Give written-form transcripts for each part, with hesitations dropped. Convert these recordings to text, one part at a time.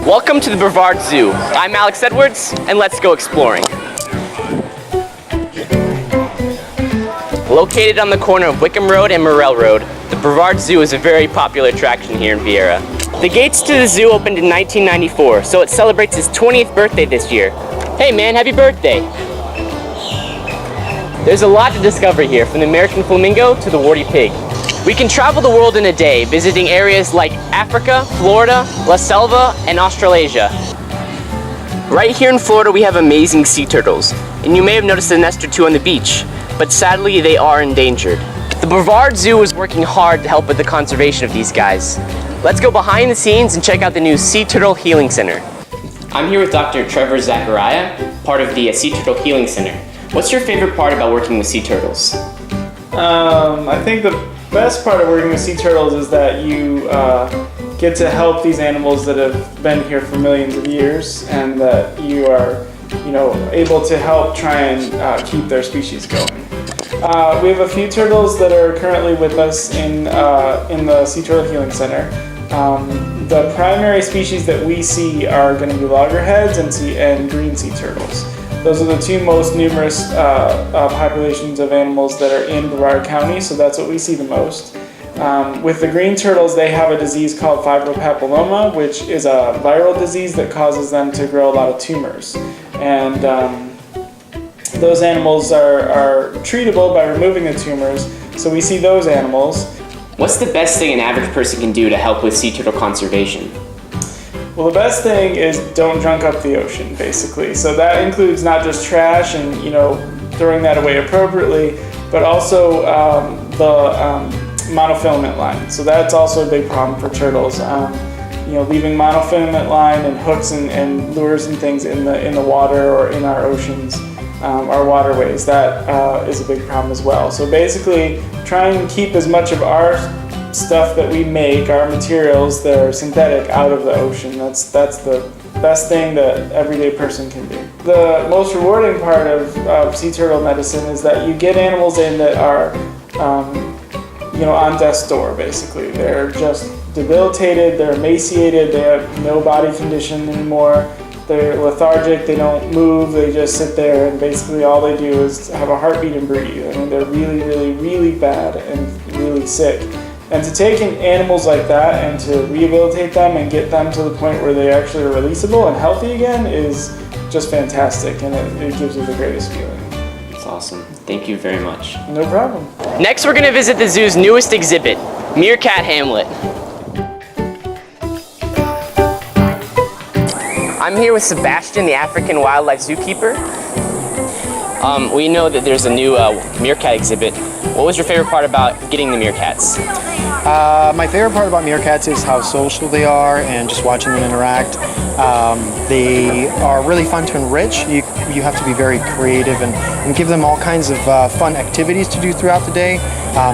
Welcome to the Brevard Zoo. I'm Alex Edwards, and let's go exploring. Located on the corner of Wickham Road and Morrell Road, the Brevard Zoo is a very popular attraction here in Viera. The gates to the zoo opened in 1994, so it celebrates its 20th birthday this year. Hey man, happy birthday! There's a lot to discover here, from the American flamingo to the warty pig. We can travel the world in a day, visiting areas like Africa, Florida, La Selva, and Australasia. Right here in Florida we have amazing sea turtles, and you may have noticed a nest or two on the beach, but sadly they are endangered. The Brevard Zoo is working hard to help with the conservation of these guys. Let's go behind the scenes and check out the new Sea Turtle Healing Center. I'm here with Dr. Trevor Zachariah, part of the Sea Turtle Healing Center. What's your favorite part about working with sea turtles? I think the best part of working with sea turtles is that you get to help these animals that have been here for millions of years, and that you are, able to help try and keep their species going. We have a few turtles that are currently with us in the Sea Turtle Healing Center. The primary species that we see are going to be loggerheads and green sea turtles. Those are the two most numerous populations of animals that are in Brevard County, so that's what we see the most. With the green turtles, they have a disease called fibropapilloma, which is a viral disease that causes them to grow a lot of tumors. And those animals are treatable by removing the tumors, so we see those animals. What's the best thing an average person can do to help with sea turtle conservation? Well, the best thing is don't junk up the ocean, basically. So that includes not just trash and throwing that away appropriately, but also the monofilament line. So that's also a big problem for turtles. Leaving monofilament line and hooks and lures and things in the water or in our oceans, our waterways. That is a big problem as well. So basically, try and keep as much of our stuff that we make, our materials that are synthetic, out of the ocean. That's the best thing that everyday person can do. The most rewarding part of sea turtle medicine is that you get animals in that are on death's door, basically. They're just debilitated, they're emaciated, they have no body condition anymore, they're lethargic, they don't move, they just sit there, and basically all they do is have a heartbeat and breathe. I mean, they're really, really, really bad and really sick. And to take in animals like that and to rehabilitate them and get them to the point where they actually are releasable and healthy again is just fantastic, and it gives you the greatest feeling. That's awesome. Thank you very much. No problem. Next, we're going to visit the zoo's newest exhibit, Meerkat Hamlet. I'm here with Sebastian, the African wildlife zookeeper. We know that there's a new meerkat exhibit. What was your favorite part about getting the meerkats? My favorite part about meerkats is how social they are and just watching them interact. They are really fun to enrich. You have to be very creative and give them all kinds of fun activities to do throughout the day.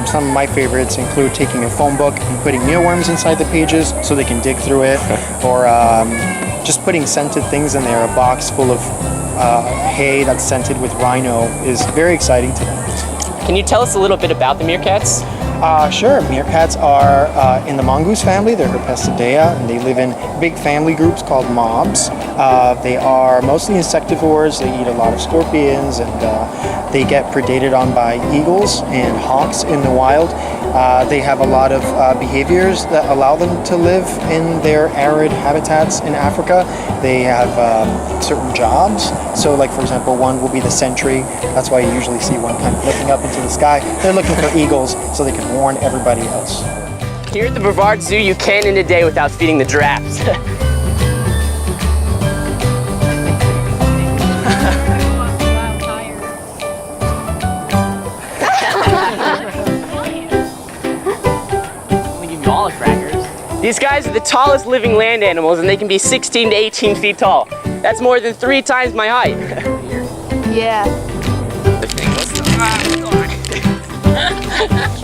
Some of my favorites include taking a phone book and putting mealworms inside the pages so they can dig through it, or just putting scented things in there. A box full of hay that's scented with rhino is very exciting to them. Can you tell us a little bit about the meerkats? Sure. Meerkats are in the mongoose family. They're Herpestidea, and they live in big family groups called mobs. They are mostly insectivores. They eat a lot of scorpions, and they get predated on by eagles and hawks in the wild. They have a lot of behaviors that allow them to live in their arid habitats in Africa. They have certain jobs. So, like for example, one will be the sentry. That's why you usually see one kind of looking up into the sky. They're looking for eagles so they can warn everybody else. Here at the Brevard Zoo, you can't end a day without feeding the giraffes. These guys are the tallest living land animals, and they can be 16 to 18 feet tall. That's more than 3 times my height. Yeah.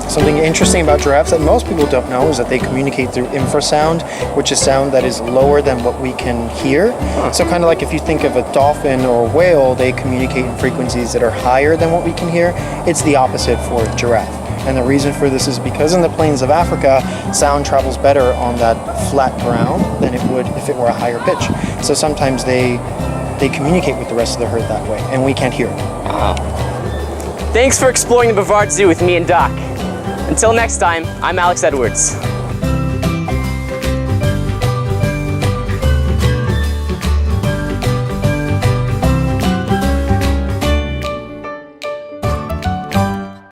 Something interesting about giraffes that most people don't know is that they communicate through infrasound, which is sound that is lower than what we can hear. So kind of like if you think of a dolphin or a whale, they communicate in frequencies that are higher than what we can hear. It's the opposite for a giraffe. And the reason for this is because in the plains of Africa, sound travels better on that flat ground than it would if it were a higher pitch. So sometimes they communicate with the rest of the herd that way, and we can't hear it. Wow. Thanks for exploring the Brevard Zoo with me and Doc. Until next time, I'm Alex Edwards.